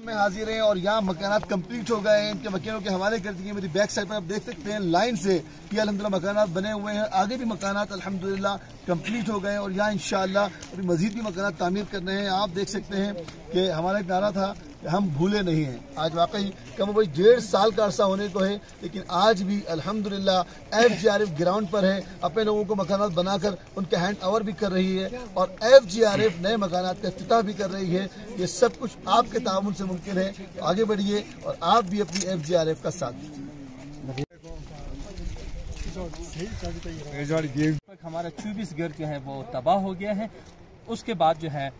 में हाजिर हैं और यहाँ मकानात कंप्लीट हो गए हैं। इनके मकानों के हवाले कर दिए। मेरी बैक साइड पर आप देख सकते हैं लाइन से कि अल्हम्दुलिल्लाह मकानात बने हुए हैं। आगे भी मकानात अल्हम्दुलिल्लाह कंप्लीट हो गए हैं और यहाँ इंशाअल्लाह अभी मजीद भी मकानात तामीर करने हैं। आप देख सकते हैं कि हमारा एक नारा था कि हम भूले नहीं हैं। आज वाकई कम भाई 1.5 साल का अरसा होने को है, लेकिन आज भी अल्हम्दुलिल्लाह FGRF ग्राउंड पर है, अपने लोगों को मकानात बनाकर उनके हैंड ओवर भी कर रही है और FGRF नए मकानात का इफ्तिताह भी कर रही है। ये सब कुछ आपके ताउन से मुमकिन है। तो आगे बढ़िए और आप भी अपनी FGRF का साथ दीजिए। हमारा 24 घर जो है वो तबाह हो गया है। उसके बाद जो है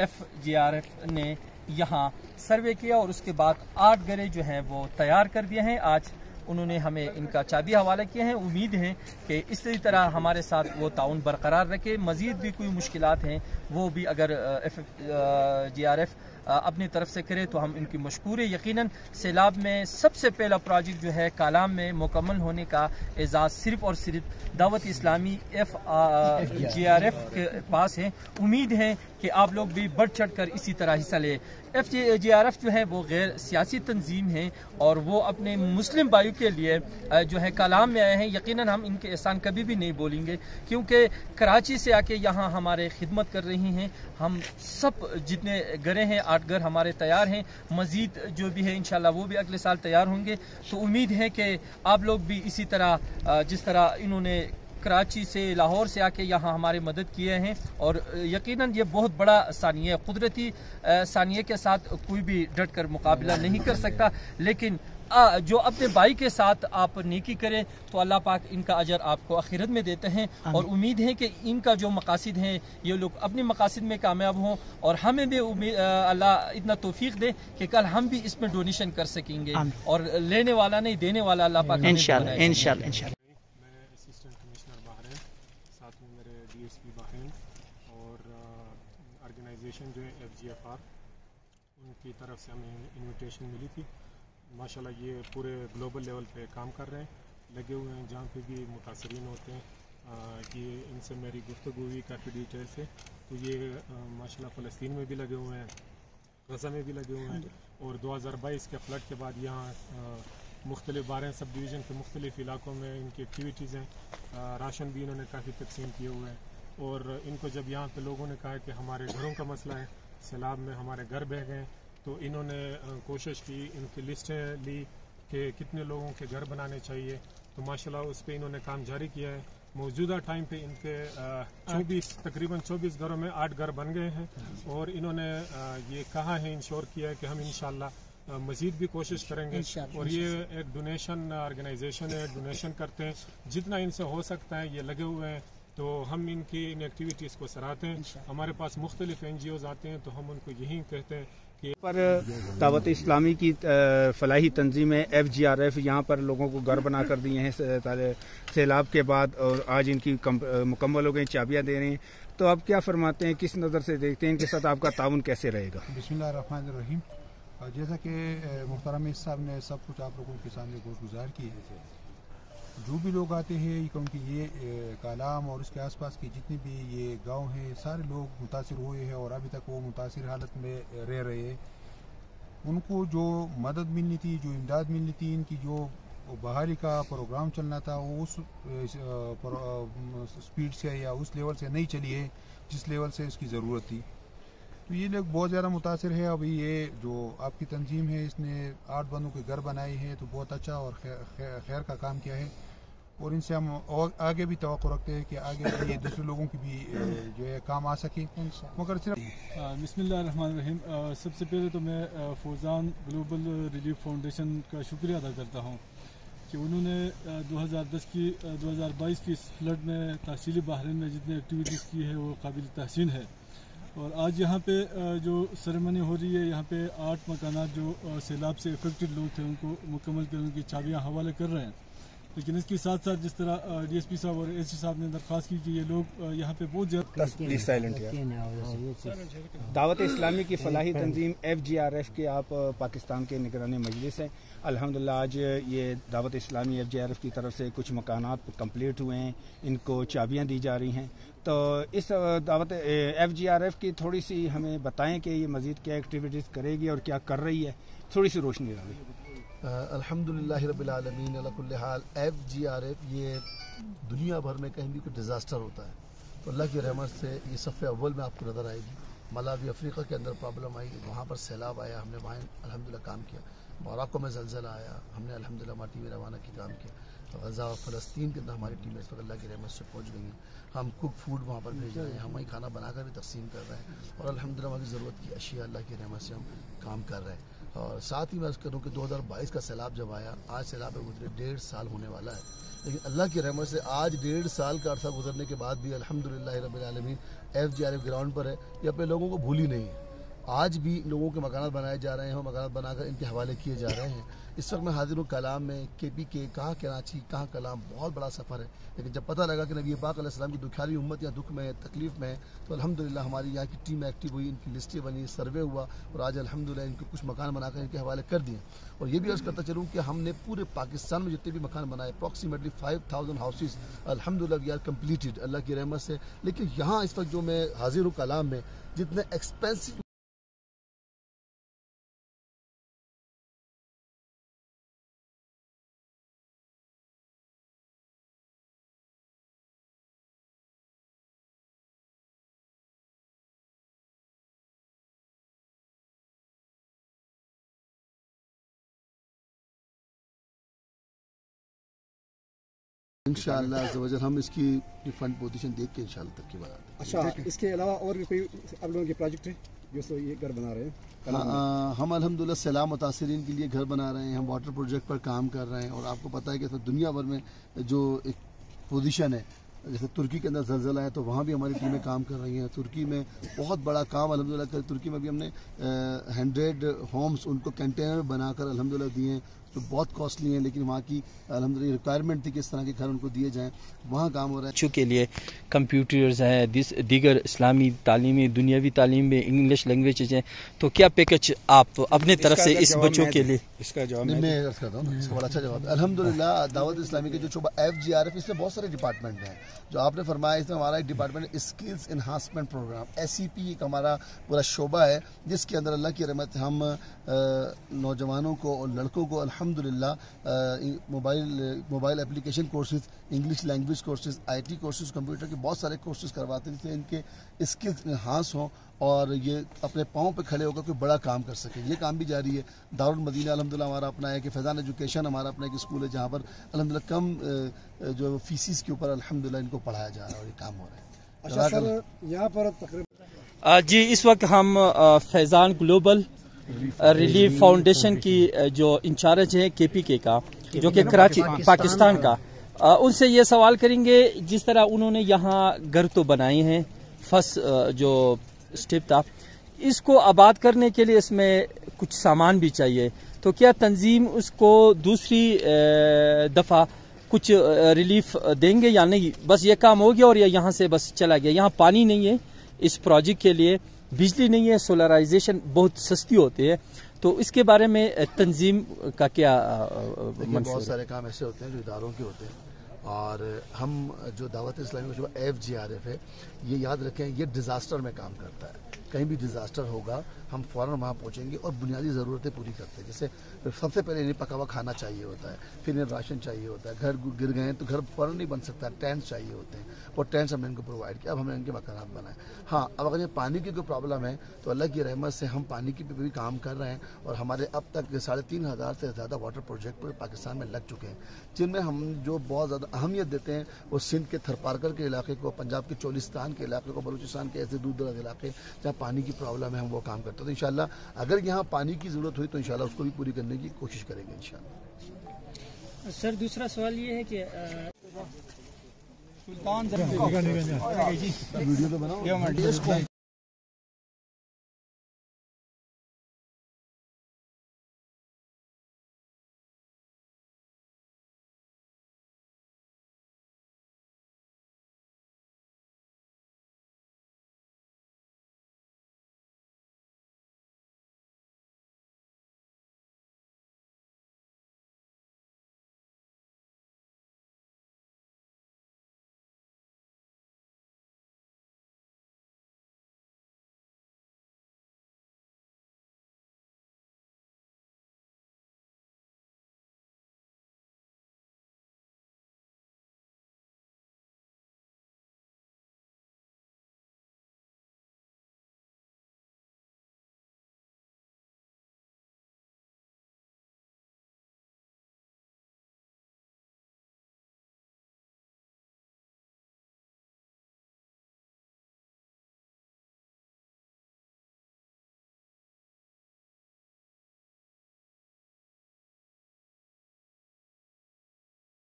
FGRF ने यहाँ सर्वे किया और उसके बाद 8 घरें जो हैं वो तैयार कर दिए हैं। आज उन्होंने हमें इनका चाबी हवाला किए हैं। उम्मीद है कि इसी तरह हमारे साथ वो ताउन बरकरार रखे। मज़ीद भी कोई मुश्किलात हैं वो भी अगर FGRF अपनी तरफ से करे तो हम इनकी मशकूर है। यकीनन सैलाब में सबसे पहला प्रोजेक्ट जो है कालाम में मुकम्मल होने का एजाज़ सिर्फ और सिर्फ दावत इस्लामी FGRF के पास है। उम्मीद है कि आप लोग भी बढ़ चढ़ कर इसी तरह हिस्सा ले। FGRF जो है वो गैर सियासी तंजीम है और वो अपने मुस्लिम भाइयों के लिए जो है कलाम में आए हैं। यकीनन हम इनके एहसान कभी भी नहीं बोलेंगे, क्योंकि कराची से आके यहाँ हमारे खिदमत कर रही हैं। हम सब जितने घरें हैं 8 घर हमारे तैयार हैं। मज़ीद जो भी है इंशाल्लाह वो भी अगले साल तैयार होंगे। तो उम्मीद है कि आप लोग भी इसी तरह जिस तरह इन्होंने कराची से लाहौर से आके यहाँ हमारे मदद किए हैं और यकीनन ये बहुत बड़ा सानिया है। कुदरती सानिया के साथ कोई भी डट कर मुकाबला नहीं कर सकता, लेकिन जो अपने भाई के साथ आप नेकी करें तो अल्लाह पाक इनका अजर आपको आखिरत में देते हैं। और उम्मीद है कि इनका जो मकासद हैं ये लोग अपने मकासद में कामयाब हों और हमें भी अल्लाह इतना तौफीक दे कि कल हम भी इसमें डोनेशन कर सकेंगे और लेने वाला नहीं देने वाला अल्लाह पाक इंशाल्लाह। साथ में मेरे DSP बाहिन और ऑर्गेनाइजेशन जो है FGFR, उनकी तरफ से हमें इनविटेशन मिली थी। माशाल्लाह ये पूरे ग्लोबल लेवल पे काम कर रहे हैं, लगे हुए हैं जहाँ पे भी मुतासरीन होते हैं। कि इनसे मेरी गुफ्तगू हुई काफ़ी डिटेल से। तो ये माशाल्लाह फ़लस्तीन में भी लगे हुए हैं, गज़ा में भी लगे हुए हैं और 2022 के फ्लड के बाद यहाँ मुख्तलिफ 12 सब डिवीज़न के मुख्तलिफ इलाकों में इनकी एक्टिविटीज़ हैं। राशन भी इन्होंने काफ़ी तकसीम किए हुए हैं और इनको जब यहाँ पे लोगों ने कहा कि हमारे घरों का मसला है, सैलाब में हमारे घर बह गए, तो इन्होंने कोशिश की, इनकी लिस्टें ली कि कितने लोगों के घर बनाने चाहिए। तो माशाल्लाह उस पर इन्होंने काम जारी किया है। मौजूदा टाइम पे इनके तकरीबन 24 घरों में 8 घर बन गए हैं और इन्होंने ये कहा है, इंश्योर किया है कि हम इंशाल्लाह मज़ीद भी कोशिश करेंगे। और ये एक डोनेशन ऑर्गेनाइजेशन है, डोनेशन करते हैं जितना इनसे हो सकता है, ये लगे हुए हैं। तो हम इनकी इन एक्टिविटीज़ को सराहते हैं। हमारे पास मुख्तलिफ NGOs आते हैं तो हम उनको यही कहते हैं कि पर दावत इस्लामी की फलाही तंजीम FGRF यहाँ पर लोगों को घर बना कर दिए हैं सैलाब के बाद और आज इनकी मुकम्मल हो गई, चाबियाँ दे रहे हैं। तो आप क्या फरमाते हैं, किस नज़र से देखते हैं, इनके साथ आपका ताउन कैसे रहेगा? बिस्मिल्लाहिर्रहमानिर्रहीम। जैसा कि मुहतरम साहब ने सब कुछ आप लोगों के सामने गुज़ार की है, जो भी लोग आते हैं क्योंकि ये कालाम और उसके आसपास के जितने भी ये गांव हैं सारे लोग मुतासिर हुए हैं और अभी तक वो मुतासिर हालत में रह रहे हैं। उनको जो मदद मिलनी थी, जो इमदाद मिलनी थी, इनकी जो बहाली का प्रोग्राम चलना था वो उस स्पीड से या उस लेवल से नहीं चली है जिस लेवल से इसकी ज़रूरत थी। तो ये लोग बहुत ज़्यादा मुतासिर है। अभी ये जो आपकी तंजीम है इसने 8 बंदों के घर बनाए हैं तो बहुत अच्छा और खैर का काम किया है और इनसे हम और आगे भी तवक्को रखते हैं कि आगे ये दूसरे लोगों की भी जो है काम आ सके। मगर सिर्फ बिस्मिल्लाहिर्रहमानिर्रहीम। सबसे पहले तो मैं फौजान ग्लोबल रिलीफ फाउंडेशन का शुक्रिया अदा करता हूँ कि उन्होंने 2022 की फ्लड में तहसील बहरीन में जितनी एक्टिविटीज़ की है वो काबिल तहसीन है। और आज यहाँ पे जो सेरेमनी हो रही है, यहाँ पे 8 मकानात जो सैलाब से इफेक्टेड लोग थे उनको मुकम्मल कर उनकी चाबियाँ हवाले कर रहे हैं। लेकिन इसके साथ साथ जिस तरह DSP साहब और SG साहब ने दरख्वास्त की कि ये लोग यहाँ पे बहुत ज़्यादा दावत इस्लामी की फलाही तंजीम FGRF के आप पाकिस्तान के निगरानी मजलिस हैं। अल्हम्दुलिल्लाह आज ये दावत इस्लामी FGRF की तरफ से कुछ मकानात कंप्लीट हुए हैं, इनको चाबियां दी जा रही हैं। तो इस दावत FGRF की थोड़ी सी हमें बताएं कि ये मज़ीद क्या एक्टिविटीज़ करेगी और क्या कर रही है, थोड़ी सी रोशनी डालें। अल्हम्दुलिल्लाह रब्बिल आलमीन अला कुल्ली हाल FGRF ये दुनिया भर में कहीं भी कोई डिज़ास्टर होता है तो अल्लाह की रहमत से ये सफ़े अव्वल में आपको नज़र आएगी। मलावी अफ्रीका के अंदर प्रॉब्लम आई, वहाँ पर सैलाब आया, हमने वहाँ अल्हम्दुलिल्लाह काम किया। मोरक्को में ज़लज़ला आया, हमने अल्हम्दुलिल्लाह वहाँ टीवी रवाना की काम किया। गज़ा और फ़लस्तीन के अंदर हमारी टीमें इस वक्त अल्लाह की रहमत से पहुँच गई हैं। हम कुक फूड वहाँ पर भेज रहे हैं, हम वहीं खाना बनाकर भी तकसीम कर रहे हैं और अल्हम्दुलिल्लाह वहाँ की ज़रूरत की अशिया अल्लाह की रहमत से हम काम कर रहे हैं। और साथ ही मैं अर्ज़ करूँ कि 2022 का सैलाब जब आया, आज सैलाब में गुजरे 1.5 साल होने वाला है, लेकिन अल्लाह की रहमत से आज 1.5 साल का अरसा गुजरने के बाद भी अल्हम्दुलिल्लाह रब्बिल आलमीन FGRF ग्राउंड पर है, ये अपने लोगों को भूली नहीं है। आज भी लोगों के मकानात बनाए जा रहे हैं और मकानात बनाकर इनके हवाले किए जा रहे हैं। इस वक्त मैं हाजिर हूँ कलाम में, KPK कहाँ कराची कहाँ कलाम, बहुत बड़ा सफ़र है। लेकिन जब पता लगा कि नबी पाक अलैहिस्सलाम की दुखियारी उम्मत या दुख में है, तकलीफ़ में है, तो अल्हम्दुलिल्लाह हमारी यहाँ की टीम एक्टिव हुई, इनकी लिस्टें बनी, सर्वे हुआ और आज अल्हम्दुलिल्लाह इनको कुछ मकान बनाकर इनके हवाले कर दिए। और ये भी अर्ज़ करता चलूँ कि हमने पूरे पाकिस्तान में जितने भी मकान बनाए अप्रॉक्सीमेटली 5000 हाउसेस अल्हम्दुलिल्लाह वी आर कम्प्लीटेड अल्लाह की रहमत से। लेकिन यहाँ इस वक्त जो मैं हाजिर हूँ कलाम में, जितने एक्सपेंसिव इंशाअल्लाह अज़्ज़ हम इसकी फंड पोजीशन देख के इंशाअल्लाह तक की बात आते हैं। अच्छा, इसके अलावा और भी कोई आप लोगों के प्रोजेक्ट है जो ये घर बना रहे हैं? हाँ, हम अल्हम्दुलिल्लाह सैलाब मुतासिरीन के लिए घर बना रहे हैं, हम वाटर प्रोजेक्ट पर काम कर रहे हैं। और आपको पता है कि दुनिया भर में जो एक पोजीशन है, जैसे तुर्की के अंदर ज़लज़ला है तो वहाँ भी हमारी टीमें काम कर रही हैं। तुर्की में बहुत बड़ा काम अल्हम्दुलिल्लाह तुर्की में भी हमने 100 होम्स उनको कंटेनर बनाकर अल्हम्दुलिल्लाह दिए हैं, जो बहुत कॉस्टली हैं, लेकिन वहाँ की अल्हम्दुलिल्लाह रिक्वायरमेंट थी कि इस तरह के घर उनको दिए जाएँ, वहाँ काम हो रहा है। बच्चों के लिए कंप्यूटर्स हैं, दीगर इस्लामी तालीमी दुनियावी तालीम में इंग्लिश लैंग्वेजेज हैं, तो क्या पैकेज आप अपने तरफ से इस बच्चों के लिए? इसका जवाब मैं अर्ज़ करता हूँ, इसका बड़ा अच्छा जवाब है। अल्हम्दुलिल्लाह दावत इस्लामी के जो शोबा FGRF, इसमें बहुत सारे डिपार्टमेंट हैं। जो आपने फरमाया, इसमें हमारा एक department skills enhancement program SEP एक हमारा पूरा शोबा है, जिसके अंदर अल्लाह की रहमत हम नौजवानों को और लड़कों को अल्हम्दुलिल्लाह mobile application courses, English language courses, IT courses, computer के बहुत सारे कोर्सेज करवाते हैं, जिससे इनके स्किल्स इन्हांस हों और ये अपने पाँव पे खड़े होकर कोई बड़ा काम कर सके। ये काम भी जारी है। दारुल मदीना अल्हम्दुलिल्लाह हमारा अपना है कि फैज़ान एजुकेशन हमारा अपना एक स्कूल है, जहाँ पर अल्हम्दुलिल्लाह कम जो फीसिस के ऊपर अल्हम्दुलिल्लाह इनको पढ़ाया जा रहा है और ये काम हो रहा है। अच्छा सर, यहाँ पर तकरीबन जी इस वक्त हम फैज़ान ग्लोबल रिलीफ फाउंडेशन की जो इंचार्ज हैं KPK का, जो कि कराची पाकिस्तान का, उनसे ये सवाल करेंगे जिस तरह उन्होंने यहाँ घर तो बनाए हैं, फर्स्ट जो स्टेप था, इसको आबाद करने के लिए इसमें कुछ सामान भी चाहिए, तो क्या तंजीम उसको दूसरी दफ़ा कुछ रिलीफ देंगे या नहीं? बस ये काम हो गया और यहाँ से बस चला गया? यहाँ पानी नहीं है इस प्रोजेक्ट के लिए, बिजली नहीं है, सोलराइजेशन बहुत सस्ती होती है, तो इसके बारे में तंजीम का क्या बहुत सारे काम ऐसे होते हैं जो इदारों के होते हैं, और हम जो दावत इस्लामी का जो FGRF है, ये याद रखें, ये डिज़ास्टर में काम करता है। कहीं भी डिज़ास्टर होगा हम फ़ौरन वहाँ पहुँचेंगे और बुनियादी ज़रूरतें पूरी करते हैं। जैसे सबसे पहले इन्हें पका हुआ खाना चाहिए होता है, फिर इन्हें राशन चाहिए होता है, घर गिर गए हैं तो घर फ़ौरन नहीं बन सकता, टेंट्स चाहिए होते हैं, और टेंट्स हमने इनको प्रोवाइड किया। अब हमने इनके मकानात बनाए। हाँ, अब अगर ये पानी की कोई प्रॉब्लम है तो अल्लाह की रहमत से हम पानी की भी काम कर रहे हैं, और हमारे अब तक 3500 से ज़्यादा वाटर प्रोजेक्ट पूरे पाकिस्तान में लग चुके हैं, जिनमें हम जो बहुत ज़्यादा अहमियत देते हैं वो सिंध के थरपारकर के इलाके को, पंजाब के चोलिस्तान के इलाके को, बलूचिस्तान के ऐसे दूर दराज इलाके जहाँ पानी की प्रॉब्लम है, हम वो काम करते हैं। तो इंशाल्लाह अगर यहाँ पानी की ज़रूरत हुई तो इंशाल्लाह उसको भी पूरी करने की कोशिश करेंगे इंशाल्लाह। सर दूसरा सवाल ये है कि वीडियो तो बनाओ।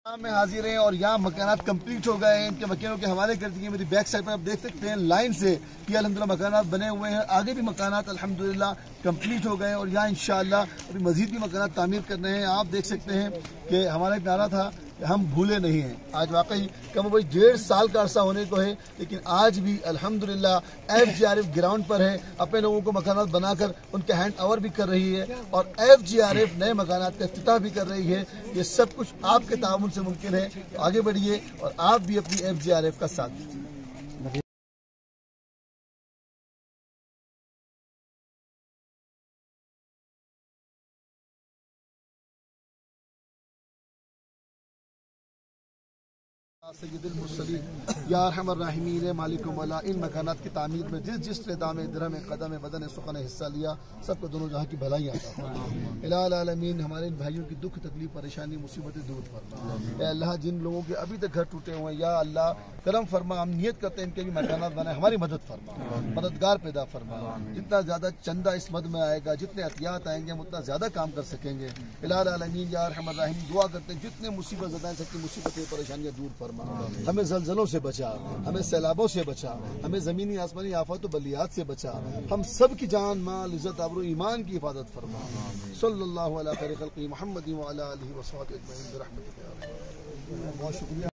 میں حاضر ہیں اور یہاں مکانات کمپلیٹ ہو گئے ہیں، ان کے مکینوں کے حوالے کر دیے۔ میری بیک سائڈ پر آپ دیکھ سکتے ہیں لائن سے کہ الحمدللہ مکانات بنے ہوئے ہیں، آگے بھی مکانات الحمدللہ کمپلیٹ ہو گئے ہیں اور یہاں انشاءاللہ ابھی مزید بھی مکانات تعمیر کرنے ہیں۔ آپ دیکھ سکتے ہیں کہ ہمارا ایک نعرہ تھا کہ ہم بھولے نہیں ہیں، آج واقعی کم و بیش 1.5 سال کا عرصہ ہونے کو ہے، لیکن آج بھی الحمدللہ FGRF گراؤنڈ پر ہے، اپنے لوگوں کو مکانات بنا کر ان کے ہینڈ اوور بھی کر رہی ہے اور FGRF نئے مکانات کا افتتاح بھی کر رہی ہے۔ یہ سب کچھ آپ کے تعاون سے ممکن ہے، آگے بڑھیے اور آپ بھی اپنی FGRF کا ساتھ دیجیے۔ سید المرسلین یا ارحم الراحمین مالک مولا، ان مکانات کی تعمیر میں جس نے دام درہم قدم بدن سخن حصہ لیا، سب کو دونوں جہاں کی بھلائی عطا فرما۔ الہ العالمین ہمارے ان بھائیوں کی دکھ تکلیف پریشانی مصیبتیں دور فرما۔ اے اللہ جن لوگوں کے ابھی تک گھر ٹوٹے ہوئے ہیں یا اللہ کرم فرما، ہم نیت کرتے ہیں ان کے بھی مکانات بنائے، ہماری مدد فرما، مددگار پیدا فرما۔ جتنا زیادہ چندہ اس مد میں آئے گا، جتنے عطیات آئیں گے ہم اتنا زیادہ کام کر سکیں گے۔ الہ العالمین یا ارحم الراحمین دعا کرتے ہیں جتنے مصیبت زدہ ہیں سب کی مصیبتیں پریشانیاں دور فرما، ہمیں زلزلوں سے بچا، ہمیں سیلابوں سے بچا، ہمیں زمینی آسمانی آفات و بلیات سے بچا، ہم سب کی جان مال عزت آبرو ایمان کی حفاظت فرما۔ صلی اللہ علیہ خیر خلقہ محمد وعلی آلہ وصحبہ اجمعین برحمتک یا رب۔ بہت شکریہ۔